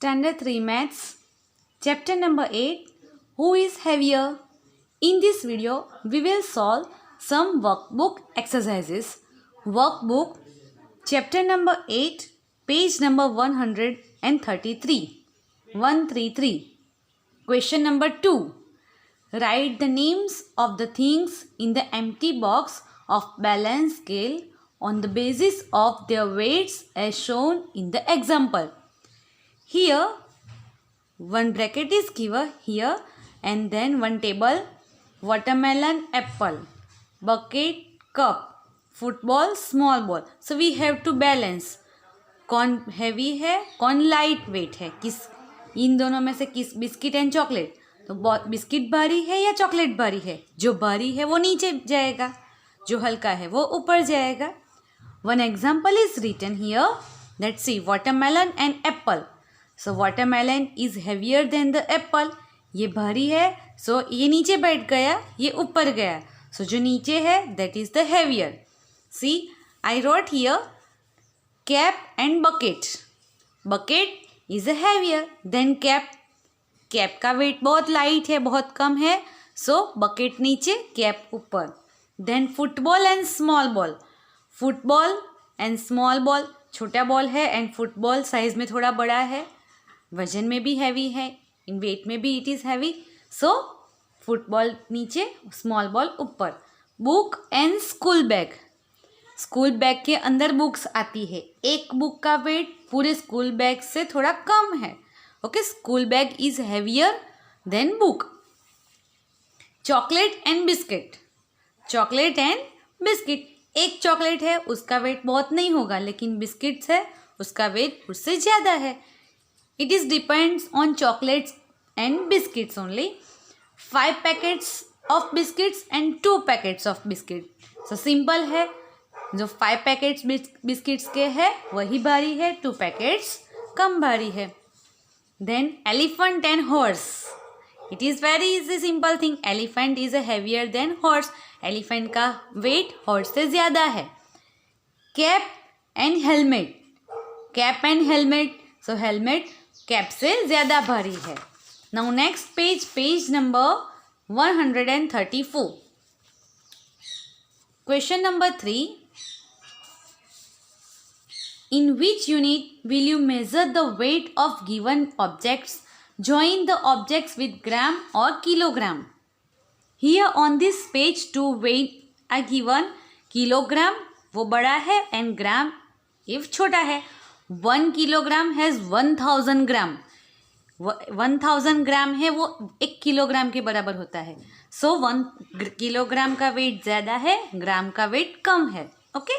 Standard 3 Maths, Chapter number 8, Who is heavier? In this video, we will solve some workbook exercises. Workbook, Chapter number 8, page number 133. 133. Question number 2. Write the names of the things in the empty box of balance scale on the basis of their weights as shown in the example. Here, one bracket is given here and then one table, watermelon, apple, bucket, cup, football, small ball. So we have to balance. कौन heavy है, कौन light weight है, किस इन दोनों में से किस biscuit and chocolate. तो बिस्किट भारी है या चॉकलेट भारी है. जो भारी है वो नीचे जाएगा, जो हल्का है वो ऊपर जाएगा. One example is written here. Let's see watermelon and apple. So watermelon is heavier than the apple. ये भारी है, सो ये नीचे बैठ गया, ये ऊपर गया. सो जो नीचे है that is the heavier. See I wrote here cap and bucket. Bucket is heavier than cap. Cap का वेट बहुत लाइट है, बहुत कम है, सो बकेट नीचे, कैप ऊपर. Then football and small ball. Football and small ball, छोटा ball है एंड फुटबॉल साइज में थोड़ा बड़ा है, वजन में भी हैवी है, इन वेट में भी it is heavy. So football नीचे, स्मॉल बॉल ऊपर. Book and school bag. School bag के अंदर बुक्स आती है. एक बुक का वेट पूरे स्कूल बैग से थोड़ा कम है. Okay, school bag is heavier then book. Chocolate and biscuit. Chocolate and biscuit, एक चॉकलेट है उसका वेट बहुत नहीं होगा, लेकिन बिस्किट्स है उसका वेट उससे ज़्यादा है. It is depends on chocolates and biscuits only. 5 packets of biscuits and 2 packets of biscuit. So simple है, जो 5 पैकेट्स बिस्किट्स के है वही भारी है, 2 पैकेट्स कम भारी है. Then elephant and horse. It is very easy simple thing. Elephant is heavier than horse. Elephant का वेट हॉर्स से ज़्यादा है. Cap and helmet. Cap and helmet, so helmet cap से ज़्यादा भारी है. Now next page, page number 134. Question number 3. In which unit will you measure the weight of given objects? Join the objects with gram or kilogram. Here on this page 2 weight are given. Kilogram वो बड़ा है and gram if छोटा है. 1 kilogram has 1000 gram. 1000 ग्राम है वो 1 kilogram के बराबर होता है. सो 1 किलोग्राम का वेट ज़्यादा है, ग्राम का वेट कम है. Okay,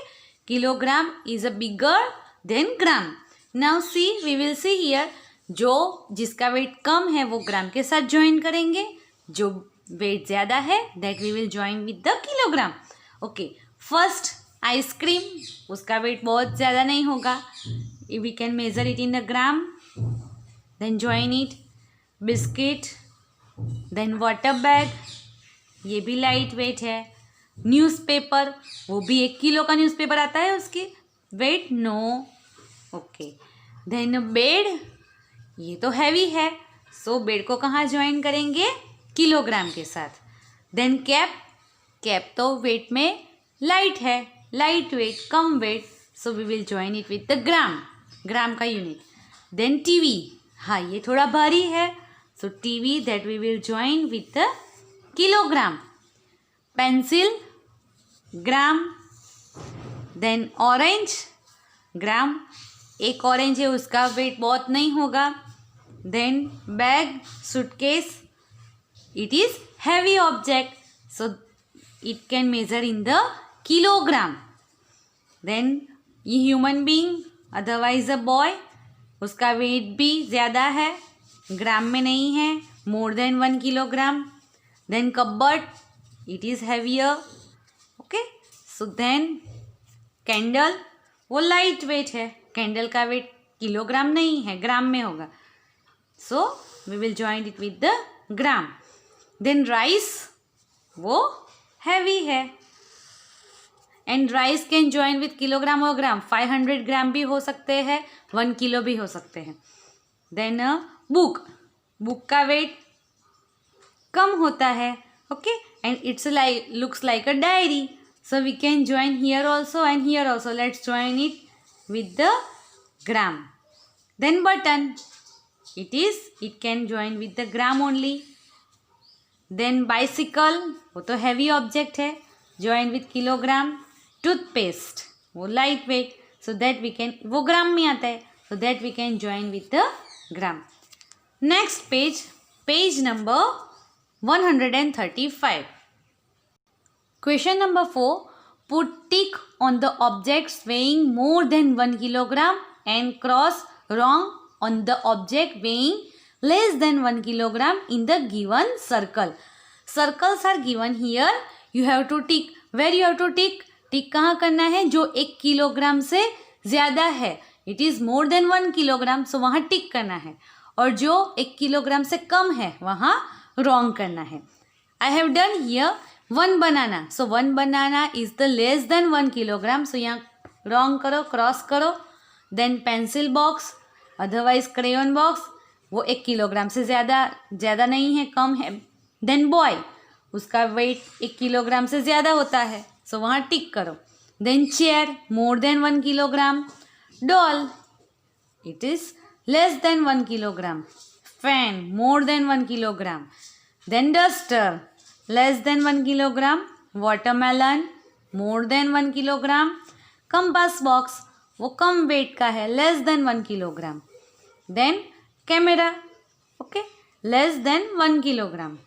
kilogram is a bigger than gram. Now see, we will see here. जो जिसका वेट कम है वो ग्राम के साथ ज्वाइन करेंगे, जो वेट ज़्यादा है that we will join with the kilogram. Okay, first ice cream, उसका वेट बहुत ज़्यादा नहीं होगा, we can measure it in the gram. Then join it. Biscuit, then water bag, ये भी लाइट वेट है. न्यूज़पेपर, वो भी 1 किलो का न्यूज़पेपर आता है, उसकी weight know. Okay, then bed, ये तो हैवी है, सो बेड को कहाँ ज्वाइन करेंगे, किलोग्राम के साथ. देन कैप, कैप तो वेट में लाइट है, लाइट वेट, कम weight, so we will join it with the gram, gram का यूनिट. देन टीवी, हाँ ये थोड़ा भारी है, so TV that we will join with the kilogram. Pencil, gram. Then orange, gram, एक ऑरेंज है उसका वेट बहुत नहीं होगा. Then bag, suitcase, it is heavy object, so it can measure in the kilogram. Then ये human being, otherwise a boy, उसका weight भी ज़्यादा है, ग्राम में नहीं है, more than 1 kilogram. Then cupboard, it is heavier. Okay, so then candle, वो light weight है, कैंडल का वेट किलोग्राम नहीं है, ग्राम में होगा, so we will join it with the gram. Then rice, वो हैवी है and rice can join with kilogram और ग्राम. 500 ग्राम भी हो सकते हैं, 1 किलो भी हो सकते हैं. देन अ बुक, बुक का वेट कम होता है, okay, and it's like looks like a diary, so we can join here also and here also. Let's join it with the gram. Then button, it can join with the gram only. Then bicycle, वो तो heavy object है, join with kilogram. Toothpaste, वो light weight, so that we can, वो gram में आता है, so that we can join with the gram. Next page, page number 135. Question number 4. Put tick on the objects weighing more than 1 kilogram and cross wrong on the object weighing less than 1 kilogram in the given circle. Circles are given here. You have to tick. Where you have to tick? Tick कहाँ करना है? जो 1 kilogram से ज़्यादा है. It is more than 1 kilogram, so वहाँ टिक करना है. और जो 1 किलोग्राम से कम है वहाँ wrong करना है. I have done here 1 banana. So 1 banana is the less than 1 kilogram. So यहाँ wrong करो, cross करो. Then pencil box, otherwise crayon box, वो 1 किलोग्राम से ज़्यादा नहीं है, कम है. Then boy, उसका weight 1 किलोग्राम से ज़्यादा होता है, so वहाँ टिक करो. Then chair, more than 1 kilogram. Doll, it is less than 1 kilogram. Fan, more than 1 kilogram. Then duster, less than 1 kilogram. Watermelon, more than 1 kilogram. Compass box, वो कम wait का है, less than 1 kilogram. Then camera, okay, less than 1 kilogram.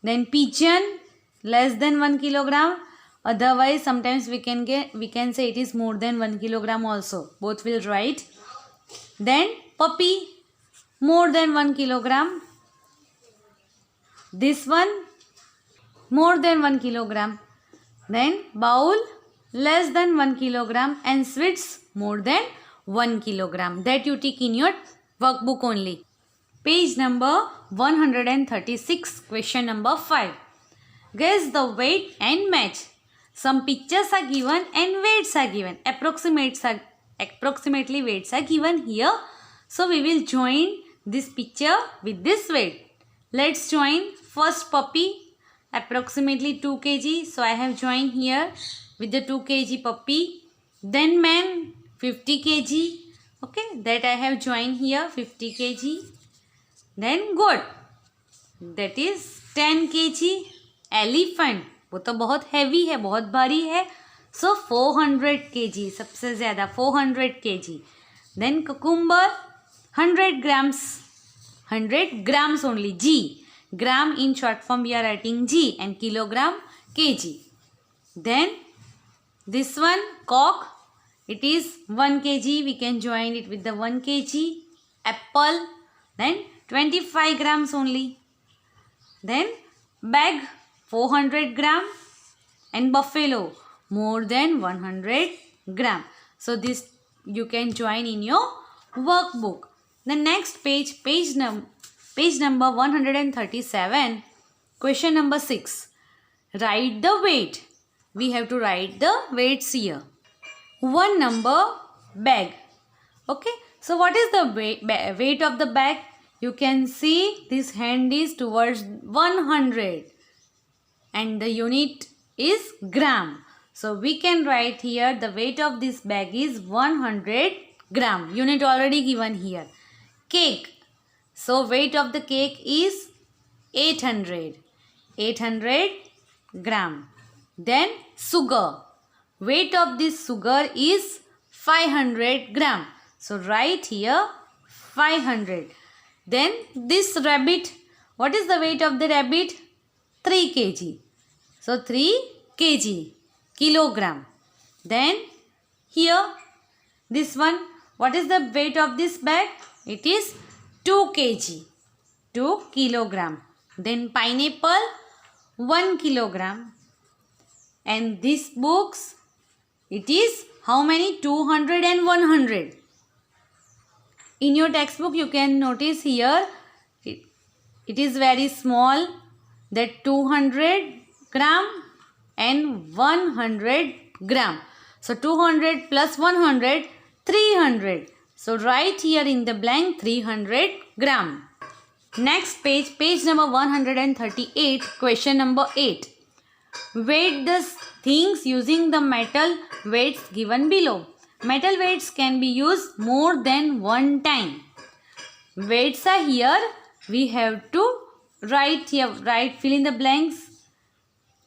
Then pigeon, less than 1 kilogram. Otherwise sometimes we can say it is more than 1 kilogram also, both will write. Then puppy, more than 1 kilogram. This one, more than 1 kilogram. Then bowl, less than 1 kilogram, and sweets, more than 1 kilogram. That you tick in your workbook only. Page number 136, question number 5. Guess the weight and match. Some pictures are given and weights are given. Approximately weights are given here. So we will join this picture with this weight. Let's join first puppy, approximately 2 kg. So I have joined here with the 2 kg puppy. Then man, 50 kg. Okay, that I have joined here, 50 kg. Then goat, that is 10 kg. Elephant, वो तो बहुत heavy है, बहुत भारी है, so 400 kg, सबसे ज़्यादा 400 kg. Then cucumber, 100 grams, 100 grams only. G, gram in short form we are writing G, and kilogram kg. Then this one cock, it is 1 kg, we can join it with the 1 kg. Apple, then 25 grams only. Then bag, 400 gram, and buffalo, more than 100 gram. So this you can join in your workbook. The next page, page number 137, question number 6. Write the weight. We have to write the weights here. 1 number, bag. Okay, so what is the weight of the bag? You can see this hand is towards 100 and the unit is gram. So we can write here the weight of this bag is 100 gram. Unit already given here. Cake. So weight of the cake is 800 gram. Then sugar. Weight of this sugar is 500 gram. So write here 500. Then this rabbit. What is the weight of the rabbit? 3 kg. So 3 kg, kilogram. Then here this one, what is the weight of this bag? It is 2 kg, 2 kilogram. Then pineapple, 1 kilogram. And these books, it is how many? 200 and 100. In your textbook you can notice here it is very small, that 200 gram and 100 gram. So 200 plus 100, 300. So write here in the blank 300 gram. Next page, page number 138, question number 8. Weight the things using the metal weights given below. Metal weights can be used more than one time. Weights are here. We have to write here, fill in the blanks.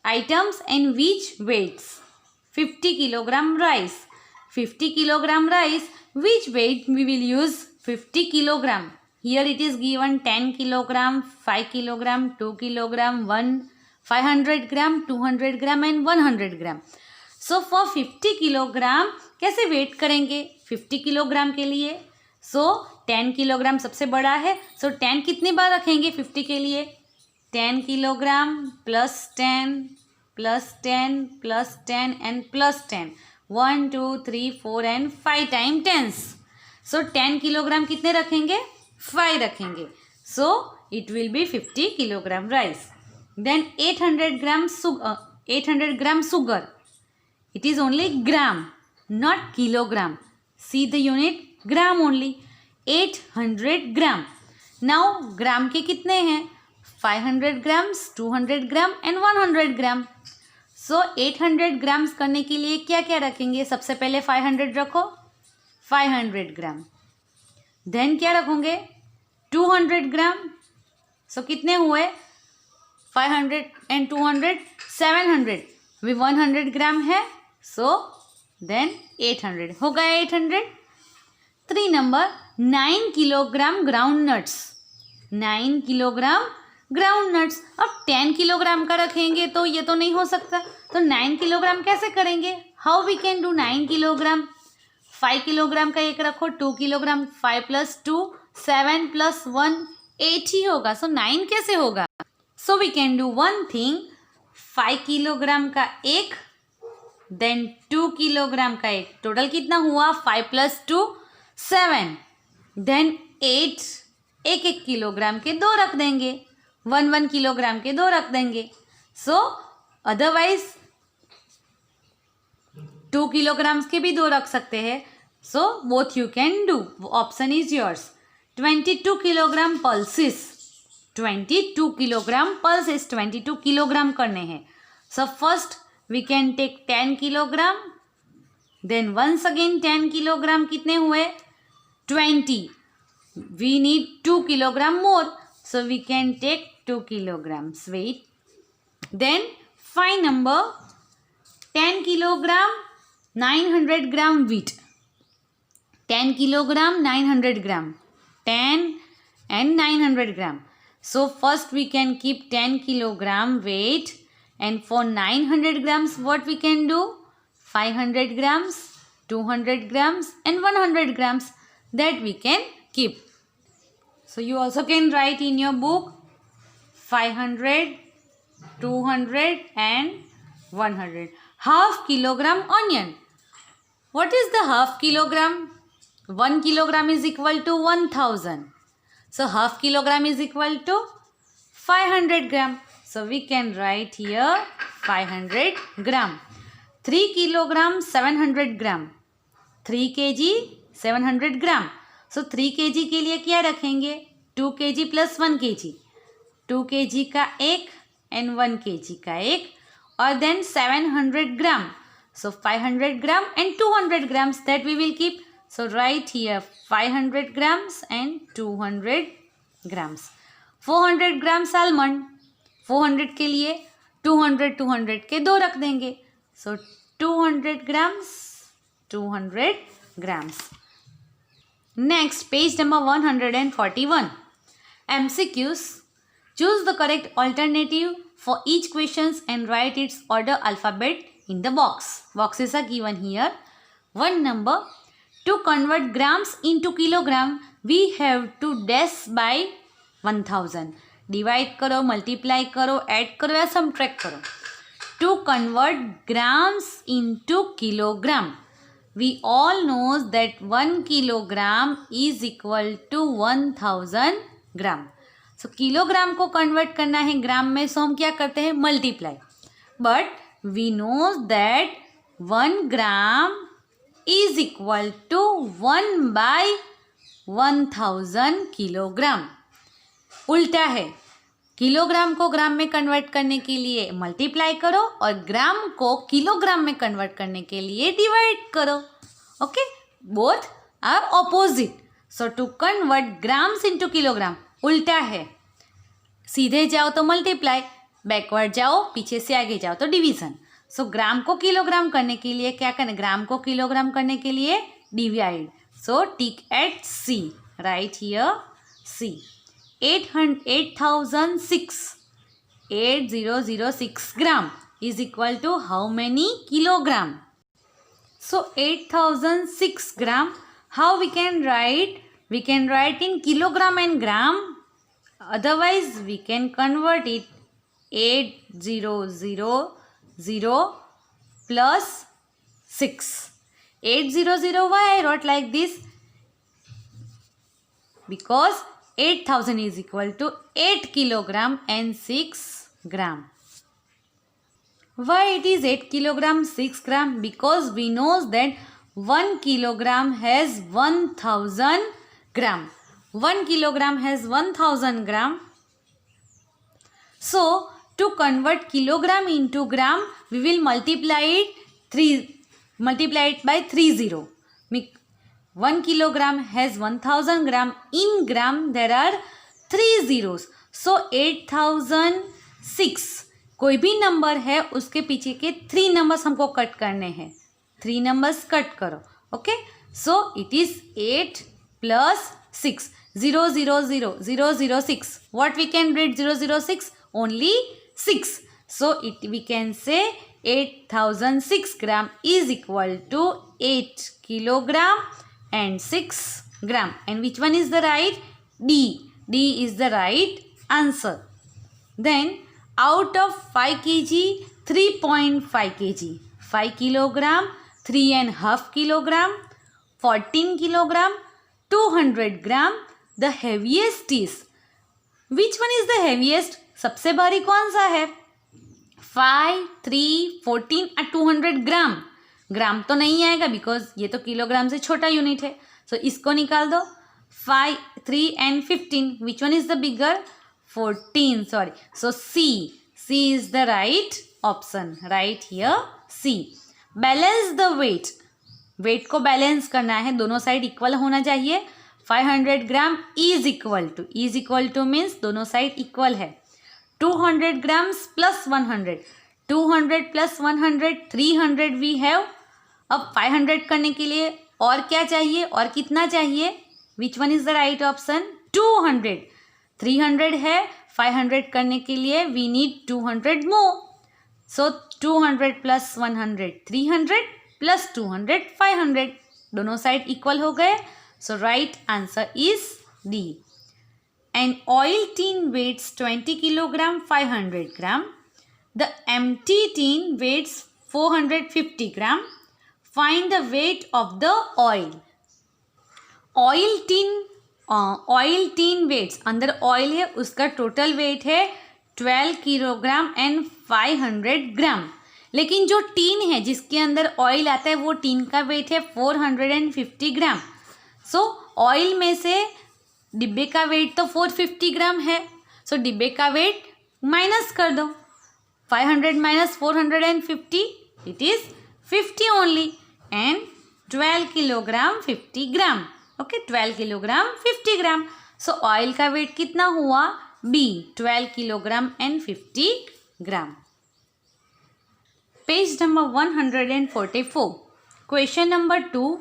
Items and which weights. 50 kilogram rice. 50 kilogram rice. Which weight we will use? 50 kilogram. Here it is given 10 kilogram, 5 kilogram, 2 kilogram, 500 gram, 200 gram and 100 gram. So for 50 kilogram कैसे wait करेंगे 50 kilogram के लिए? So 10 kilogram सबसे बड़ा है. So 10 कितनी बार रखेंगे 50 के लिए? 10 kilogram plus 10 plus 10 plus 10 and plus 10. 1 2 3 4 and 5 time tens. So 10 kilogram कितने रखेंगे? 5 रखेंगे. So it will be 50 kilogram rice. Then 800 gram sugar. It is only gram, not kilogram. See the unit, gram only. 800 gram. Now ग्राम के कितने हैं? 500 grams, 200 gram and 100 gram. So 800 grams करने के लिए क्या क्या रखेंगे? सबसे पहले 500 रखो, 500 ग्राम. देन क्या रखोगे? 200 ग्राम. सो कितने हुए? 500 and 200, 700. भी 100 ग्राम है. सो देन 800 हो गया. 800. 3 number 9 kilogram ground nuts. 9 kilogram ground nuts. अब 10 किलोग्राम का रखेंगे तो ये तो नहीं हो सकता. तो 9 किलोग्राम कैसे करेंगे? How we can do 9 kilogram? 5 kilogram का एक रखो, 2 किलोग्राम, 5 + 2 7 + 1 8 ही होगा. सो 9 कैसे होगा? So we can do one thing. 5 kilogram का एक, देन 2 किलोग्राम का एक. टोटल कितना हुआ? 5 + 2 7. देन 8. एक एक किलोग्राम के 2 रख देंगे. 1 किलोग्राम के 2 रख देंगे. सो अदरवाइज 2 किलोग्राम्स के भी 2 रख सकते हैं. So both you can do. Option is yours. 22 kilogram pulses. 22 kilogram pulses 22 kilogram करने हैं. So first we can take 10 kilogram. Then once again 10 kilogram. कितने हुए? 20. We need 2 kilogram more. So we can take 2 kilograms weight. Then find number 10 kilogram 900 gram wheat. 10 kilogram 900 gram. 10 and 900 gram. So first we can keep 10 kilogram weight, and for 900 grams what we can do? 500 grams, 200 grams and 100 grams that we can keep. So you also can write in your book 500, 200 and 100. Half kilogram onion. What is the half kilogram? 1 kilogram is equal to 1000. So half kilogram is equal to 500 gram. So we can write here 500 gram. 3 kilogram 700 gram. 3 kg 700 gram. So 3 kg के लिए क्या रखेंगे? 2 kg + 1 kg. 2 kg का एक and 1 kg का एक, और then 700 gram. So 500 gram and 200 grams that we will keep. So right here 500 grams and 200 grams. 400 grams almond. 400 के लिए 200 के 2 रख देंगे. सो 200 grams 200 grams. Next, page number 141. MCQs. Choose the correct alternative for each questions and write its order alphabet in the box. Boxes are given here. 1 number. To convert grams into kilogram, we have to dash by 1000. Divide करो, multiply करो, add करो या subtract करो. To convert grams into kilogram, we all knows that 1 kilogram is equal to 1000 gram. So kilogram को convert करना है gram में, so हम क्या करते हैं? Multiply. But we knows that 1 gram is equal to 1/1000 kilogram. उल्टा है, किलोग्राम को ग्राम में कन्वर्ट करने के लिए मल्टीप्लाई करो और ग्राम को किलोग्राम में कन्वर्ट करने के लिए डिवाइड करो। Okay, both are opposite. So to convert grams into kilogram उल्टा है, सीधे जाओ तो मल्टीप्लाई, बैकवर्ड जाओ, पीछे से आगे जाओ तो डिवीजन। सो ग्राम को किलोग्राम करने के लिए क्या करना, ग्राम को किलोग्राम करने के लिए divide. So tick at C, right here C. 8006 gram is equal to how many kilogram? So 8006 gram, how we can write? We can write in kilogram and gram. Otherwise we can convert it 8000 plus 6. 800, why I wrote like this? Because 8000 is equal to 8 kilogram and 6 gram. Why it is 8 kilogram 6 gram? Because we know that 1 kilogram has 1000 gram. 1 kilogram has 1000 gram. So to convert kilogram into gram, we will multiply it by 30. 1 kilogram has 1000 gram. In gram there are 3 zeros. So 8006, कोई भी number है उसके पीछे के 3 numbers हमको cut करने हैं। 3 numbers cut करो। Okay, so it is 8 plus 6, 000 What we can read 006? Only 6. So we can say 8006 gram is equal to 8 kilogram and 6 gram. And which one is the right? D. D is the right answer. Then out of 5 kg, 3.5 kg, 5 kilogram, 3.5 kilogram, 14 kilogram, 200 gram, the heaviest is, which one is the heaviest? सबसे भारी कौन सा है? 5, 3, 14 और 200 ग्राम। ग्राम तो नहीं आएगा because ये तो किलोग्राम से छोटा यूनिट है। सो इसको निकाल दो। 5, 3 and 15, which one is the bigger? 14, sorry. So C is the right option, right here C. Balance the weight. Weight को बैलेंस करना है, दोनों साइड इक्वल होना चाहिए। 500 gram is equal to means दोनों साइड इक्वल है। 200 grams plus 100, 200 plus 100, 300 we have. अब 500 करने के लिए और क्या चाहिए, और कितना चाहिए? Which one is the right option? 200। 300 है, 500 करने के लिए we need 200 more. So 200 plus 100 300 plus 200 500, दोनों साइड इक्वल हो गए। So right answer is D. An oil tin weighs 20 kilogram 500 gram. The empty tin weighs 450 gram. Find the weight of the oil. Oil tin weights, अंदर oil है, उसका total weight है 12 kilogram and 500 ग्राम। लेकिन जो tin है जिसके अंदर oil आता है वो टीन का वेट है 450 ग्राम। सो ऑयल में से डिब्बे का वेट तो 450 ग्राम है। सो डिब्बे का वेट माइनस कर दो। 500 minus 450, it is 50 only. And 12 kilogram 50 gram. Okay, 12 kilogram 50 gram. So oil का वेट कितना हुआ? B, 12 kilogram and 50 gram. Page number 144, question number 2,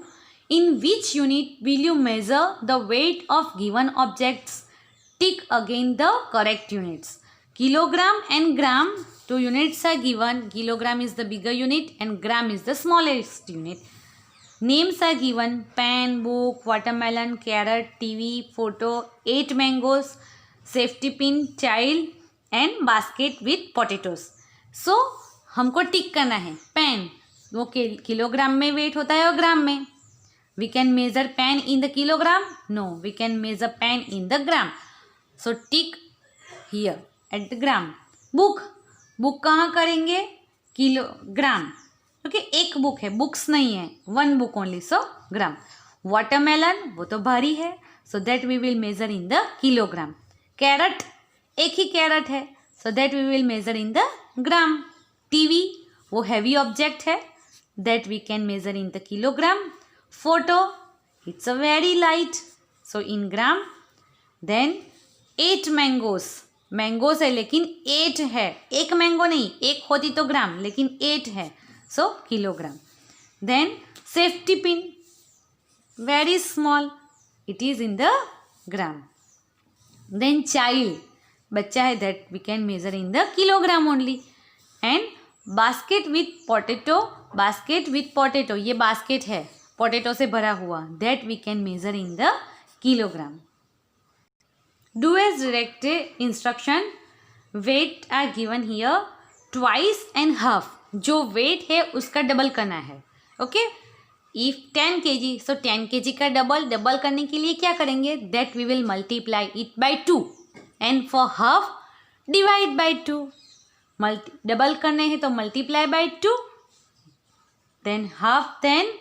in which unit will you measure the weight of given objects? Tick again the correct units. Kilogram and gram, two units are given. Kilogram is the bigger unit and gram is the smallest unit. Names are given: pen, book, watermelon, carrot, TV, photo, 8 mangoes, safety pin, child and basket with potatoes. So हमको टिक करना है। Pen वो kilogram में wait होता है और ग्राम में। We can measure pen in the kilogram? No, we can measure pen in the gram. So tick here at the gram. Book कहाँ करेंगे? किलोग्राम। ओके, एक बुक है, बुक्स नहीं है, 1 book only, so gram. Watermelon वो तो भारी है, so that we will measure in the kilogram. Carrot, एक ही कैरेट है, so that we will measure in the gram. TV वो हैवी ऑब्जेक्ट है, that we can measure in the kilogram. Photo it's a very light, so in gram. Then 8 mangoes, mangoes है लेकिन 8 है, एक mango नहीं, एक होती तो ग्राम, लेकिन 8 है, so kilogram. Then safety pin very small, it is in the gram. Then child, बच्चा है, that we can measure in the kilogram only. And basket with potato, basket with potato, ये basket है potato से भरा हुआ, that we can measure in the kilogram. Do as directed instruction. Weight are given here twice and half. जो weight है उसका double करना है. Okay, if 10 kg, so 10 kg का डबल करने के लिए क्या करेंगे, that we will multiply it by 2 and for half divide by 2. Double करने हैं तो multiply by 2, then half, then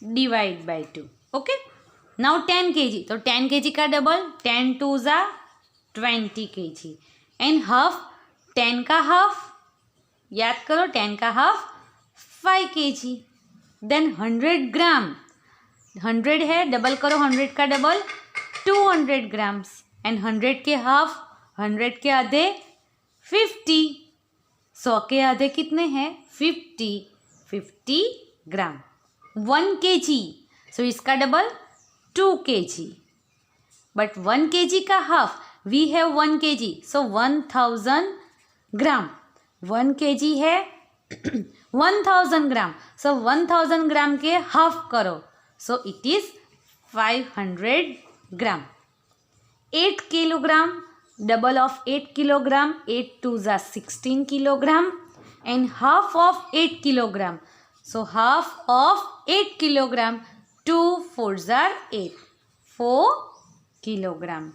divide by 2. Okay, now 10 kg, तो 10 kg का डबल, 10 2 ज़ा 20 kg एंड हाफ, 10 का हाफ, याद करो 10 का हाफ 5 kg. देन 100 ग्राम, 100 है, डबल करो 100 का डबल 200 ग्राम्स एंड 100 के हाफ, 100 के आधे 50, 100 के आधे कितने हैं 50 ग्राम. 1 kg, सो इसका डबल 2 kg, बट 1 kg का half, we have 1 kg, so 1000 gram. 1 kg है 1000 ग्राम, सो 1000 ग्राम के हाफ करो, so it is 500 gram. 8 kilogram, double of 8 kilogram, 8 2 ज़ा 16 kilogram and half of 8 kilogram, so half of 8 kilogram, 2 4 ज़ा 8, 4 kilogram.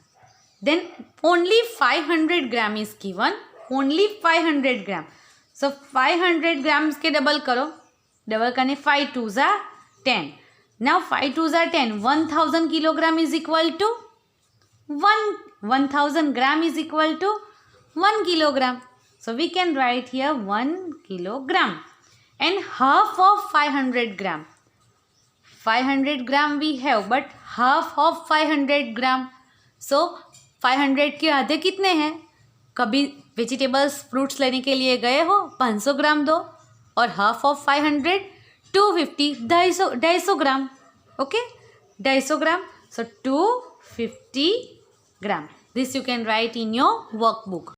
Then only 500 gram is given, only 500 gram. So 500 grams के double करो, double करने 5 2 ज़ा 10. Now 5 2 ज़ा 10, 1000 kilogram is equal to 1000 gram is equal to 1 kilogram. So we can write here 1 kilogram and half of 500 gram. 500 gram we have, but half of 500 gram, so 500 के आधे कितने हैं. कभी वेजिटेबल्स फ्रूट्स लेने के लिए गए हो, 500 ग्राम दो, और half of 500 250, 250 gram. Okay, 250 gram, so 250 gram. This you can write in your workbook.